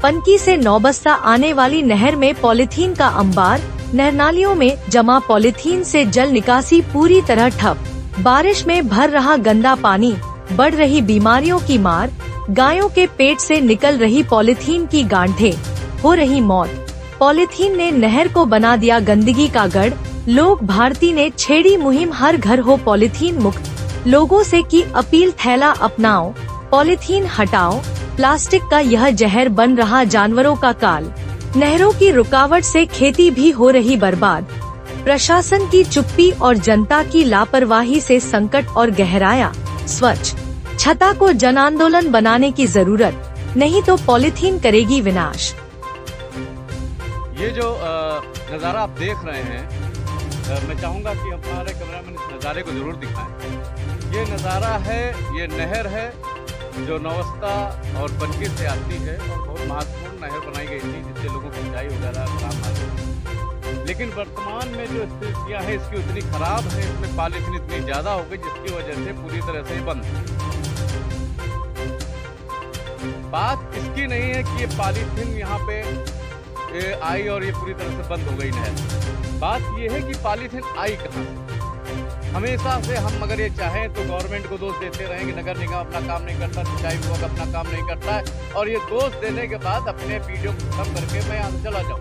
पनकी से नौबस्ता आने वाली नहर में पॉलीथीन का अंबार, नहर नालियों में जमा पॉलीथीन से जल निकासी पूरी तरह ठप। बारिश में भर रहा गंदा पानी, बढ़ रही बीमारियों की मार, गायों के पेट से निकल रही पॉलीथीन की गांठें, हो रही मौत। पॉलीथीन ने नहर को बना दिया गंदगी का गढ़। लोक भारती ने छेड़ी मुहिम हर घर हो पॉलीथीन मुक्त। लोगों से की अपील, थैला अपनाओ, पॉलीथीन हटाओ। प्लास्टिक का यह जहर बन रहा जानवरों का काल। नहरों की रुकावट से खेती भी हो रही बर्बाद। प्रशासन की चुप्पी और जनता की लापरवाही से संकट और गहराया। स्वच्छ छता को जन आंदोलन बनाने की जरूरत, नहीं तो पॉलीथीन करेगी विनाश। ये जो नज़ारा आप देख रहे हैं, मैं चाहूँगा कि हमारे कैमरामैन इस नज़ारे को जरूर दिखाएं। ये नज़ारा है, ये नहर है जो नौबस्ता और पनकी से आती है और बहुत महत्वपूर्ण नहर बनाई गई थी जिससे लोगों की सिंचाई वगैरह काम आती है। लेकिन वर्तमान में जो स्थितियाँ हैं इसकी उतनी खराब है, इसमें पॉलीथीन इतनी ज़्यादा हो गई जिसकी वजह से पूरी तरह से बंद। बात इसकी नहीं है कि ये पॉलीथीन यहाँ पे आई और ये पूरी तरह से बंद हो गई नहर। बात ये है कि पॉलीथीन आई कहाँ से। हमेशा से हम अगर ये चाहें तो गवर्नमेंट को दोष देते रहें कि नगर निगम अपना काम नहीं करता, सिंचाई विभाग अपना काम नहीं करता है, और ये दोष देने के बाद अपने वीडियो को खत्म करके मैं यहाँ से चला जाऊँ।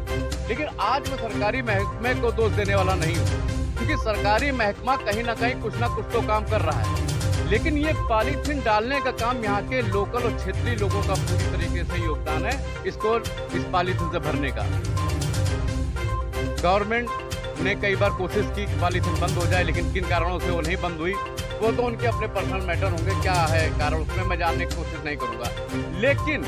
लेकिन आज मैं सरकारी महकमे को दोष देने वाला नहीं हूँ, क्योंकि सरकारी महकमा कहीं ना कहीं कुछ ना कुछ तो काम कर रहा है। लेकिन ये पॉलीथीन डालने का काम यहाँ के लोकल और क्षेत्रीय लोगों का पूरी तरीके से योगदान है इसको इस पॉलीथीन से भरने का। गवर्नमेंट ने कई बार कोशिश की कि पॉलीथीन बंद हो जाए, लेकिन किन कारणों से वो नहीं बंद हुई वो तो उनके अपने पर्सनल मैटर होंगे, क्या है कारण उसमें मैं जानने की कोशिश नहीं करूंगा। लेकिन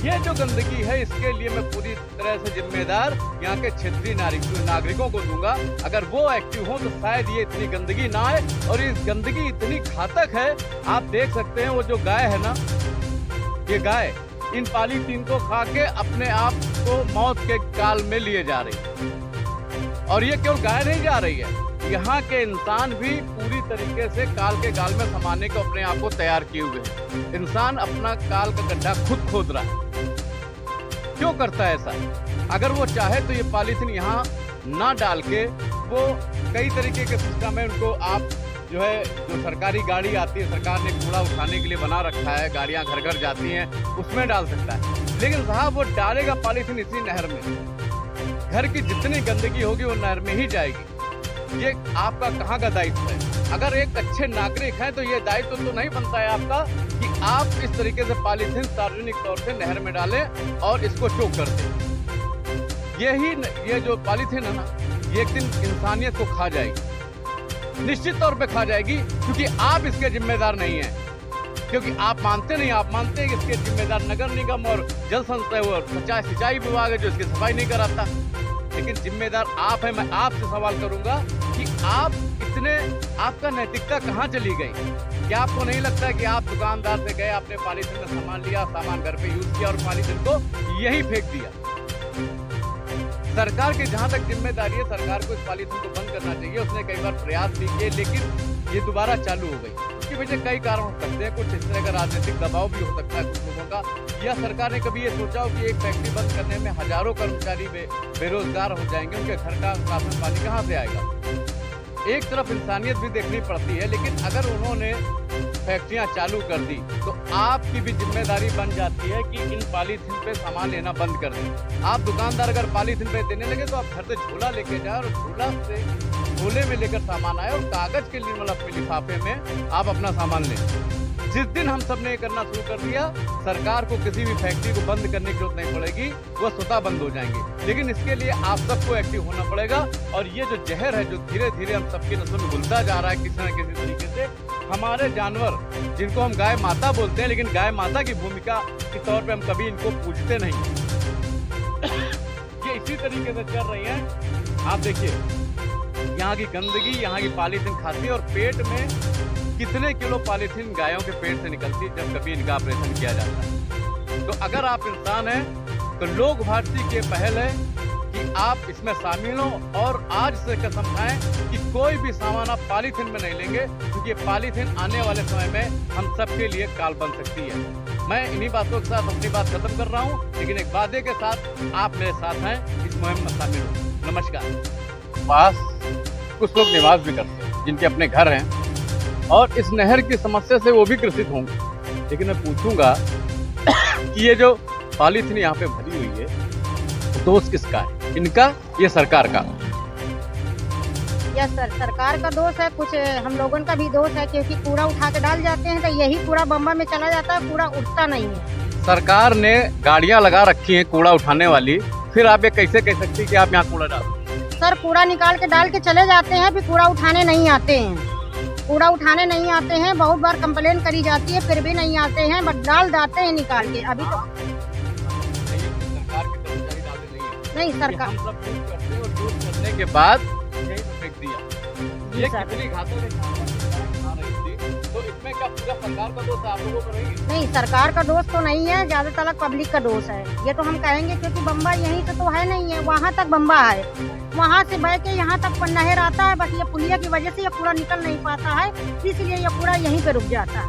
ये जो गंदगी है इसके लिए मैं पूरी तरह से जिम्मेदार यहाँ के क्षेत्रीय नागरिकों को दूंगा। अगर वो एक्टिव हो तो शायद ये इतनी गंदगी ना आए, और ये गंदगी इतनी घातक है। आप देख सकते हैं वो जो गाय है ना, ये गाय इन पॉलीथीन को खा के अपने आप को मौत के काल में लिए जा रही है। और ये केवल गाय नहीं जा रही है, यहाँ के इंसान भी पूरी तरीके से काल के गाल में समाने को अपने आप को तैयार किए हुए हैं। इंसान अपना काल का गड्ढा खुद खोद रहा है। क्यों करता है ऐसा? अगर वो चाहे तो ये पॉलीथीन यहाँ ना डाल के वो कई तरीके के सिस्टम है उनको, आप जो है जो सरकारी गाड़ी आती है, सरकार ने कूड़ा उठाने के लिए बना रखा है, गाड़ियाँ घर घर जाती हैं, उसमें डाल सकता है। लेकिन साहब वो डालेगा पॉलीथीन इसी नहर में। घर की जितनी गंदगी होगी वो नहर में ही जाएगी। ये आपका कहाँ का दायित्व है? अगर एक अच्छे नागरिक हैं तो ये दायित्व तो नहीं बनता है आपका कि आप इस तरीके से पॉलीथीन सार्वजनिक तौर से नहर में डालें और इसको चोक कर दें। ये जो पॉलीथीन है ना, ये एक दिन इंसानियत को खा जाएगी, निश्चित तौर पे खा जाएगी, क्योंकि आप इसके जिम्मेदार नहीं हैं। क्योंकि आप मानते हैं कि इसके जिम्मेदार नगर निगम और जल संचय और सिंचाई विभाग है जो इसकी सफाई नहीं कराता। लेकिन जिम्मेदार आप हैं। मैं आपसे सवाल करूंगा कि आपका नैतिकता कहाँ चली गई? क्या आपको नहीं लगता कि आप दुकानदार से गए, आपने पॉलीथीन में सामान लिया, सामान घर पे यूज किया और पॉलीथीन को यही फेंक दिया? सरकार की जहां तक जिम्मेदारी है, सरकार को इस पॉलीथीन को बंद करना चाहिए। उसने कई बार प्रयास भी किए, लेकिन ये दोबारा चालू हो गई। उसकी वजह कई कारण हो सकते हैं, कुछ इस तरह का राजनीतिक दबाव भी हो सकता है कुछ लोगों का, या सरकार ने कभी ये सोचा हो कि एक फैक्ट्री बंद करने में हजारों कर्मचारी बेरोजगार हो जाएंगे, उनके घर का राशन पानी कहाँ से आएगा? एक तरफ इंसानियत भी देखनी पड़ती है, लेकिन अगर उन्होंने फैक्ट्रियां चालू कर दी तो आपकी भी जिम्मेदारी बन जाती है कि इन पॉलीथीन पे सामान लेना बंद कर दें। आप दुकानदार अगर पॉलीथीन पे देने लगे तो आप घर से झोला लेके जाए और झोले में लेकर सामान आए और कागज के लिफाफे में आप अपना सामान लें। जिस दिन हम सब ने ये करना शुरू कर दिया, सरकार को किसी भी फैक्ट्री को बंद करने की जरूरत नहीं पड़ेगी, वो स्वतः बंद हो जाएंगे। लेकिन इसके लिए आप सबको एक्टिव होना पड़ेगा। और ये जो जहर है जो धीरे धीरे हम सबकी नस्ल में घुलता जा रहा है किसी न किसी तरीके से, हमारे जानवर जिनको हम गाय माता बोलते हैं, लेकिन गाय माता की भूमिका के तौर पे हम कभी इनको पूजते नहीं। ये इसी तरीके से चल रही है। आप देखिए यहाँ की गंदगी, यहाँ की पॉलीथीन खाती है, और पेट में कितने किलो पॉलीथीन गायों के पेट से निकलती है जब कभी इनका ऑपरेशन किया जाता है। तो अगर आप इंसान हैं तो लोक भारती की पहल है कि आप इसमें शामिल हो, और आज से कसम खाएं कि कोई भी सामान आप पॉलीथीन में नहीं लेंगे, क्योंकि पॉलीथीन आने वाले समय में हम सबके लिए काल बन सकती है। मैं इन्हीं बातों के साथ अपनी बात खत्म कर रहा हूँ, लेकिन एक वादे के साथ आप मेरे साथ हैं, इस मुहिम में शामिल हो। नमस्कार। पास कुछ लोग निवास भी करते हैं जिनके अपने घर हैं और इस नहर की समस्या से वो भी ग्रसित होंगे, लेकिन मैं पूछूंगा कि ये जो पॉलीथीन यहाँ पे भरी हुई है, दोष किसका है, इनका या सरकार का? यस सर, सरकार का दोष है, कुछ हम लोगों का भी दोष है, क्योंकि कूड़ा उठा के डाल जाते हैं तो यही कूड़ा बम्बा में चला जाता है, कूड़ा उठता नहीं है। सरकार ने गाड़ियां लगा रखी हैं कूड़ा उठाने वाली, फिर आप ये कैसे कह सकती कि आप यहाँ कूड़ा डाल? सर कूड़ा निकाल के डाल के चले जाते हैं, फिर कूड़ा उठाने नहीं आते हैं। कूड़ा उठाने नहीं आते हैं, बहुत बार कंप्लेन करी जाती है, फिर भी नहीं आते हैं, बट डाल जाते हैं निकाल के। अभी तो सरकार की कर्मचारी डालते नहीं है। नहीं सरकार, हम सब यूज करते हैं और यूज करने के बाद यहीं पे फेंक दिया। ये कितनी घातक है, खा रही थी, तो इसमें क्या पूरा सरकार का दोष है, आप लोगों को नहीं? नहीं सरकार का दोष तो नहीं है, ज्यादातर पब्लिक का दोष है, ये तो हम कहेंगे, क्योंकि बम्बा यहीं से तो है नहीं है, वहाँ तक बम्बा है, वहाँ से बह के यहाँ तक नहर आता है, बस ये पुलिया की वजह से ये कूड़ा निकल नहीं पाता है, इसलिए ये कूड़ा यहीं पे रुक जाता है।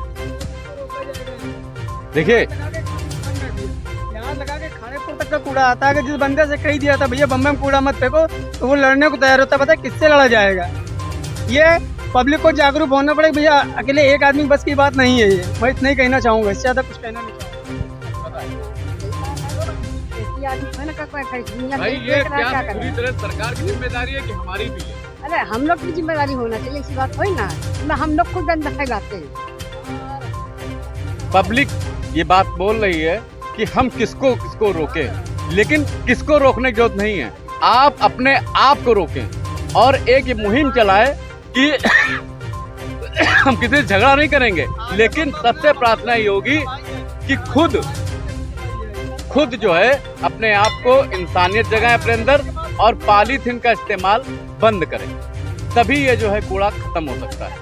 देखिए यहाँ लगा के खानेपुर तक का कूड़ा आता है कि जिस बंदे से कही दिया था भैया बम्बे में कूड़ा मत फेंको, तो वो लड़ने को तैयार होता है। पता है किससे लड़ा जाएगा? ये पब्लिक को जागरूक होना पड़ेगा भैया, अकेले एक आदमी बस की बात नहीं है ये। मैं इतना ही कहना चाहूँगा, इससे ज़्यादा कुछ कहना नहीं चाहूँगा। भाई ये क्या पूरी तरह सरकार की जिम्मेदारी है कि हमारी भी है? अरे हम लोग की जिम्मेदारी होना चाहिए, ऐसी बात होई ना, हम लोग खुद गंदा फैलाते हैं। पब्लिक ये बात बोल रही है कि हम किसको किसको रोकें, लेकिन किसको रोकने की जरूरत नहीं है, आप अपने आप को रोकें और एक ये मुहिम चलाएं कि हम किसी से झगड़ा नहीं करेंगे, लेकिन सबसे प्रार्थना ये होगी कि खुद जो है अपने आप को इंसानियत जगाएं अपने अंदर और पॉलीथीन का इस्तेमाल बंद करें, तभी ये जो है कूड़ा खत्म हो सकता है।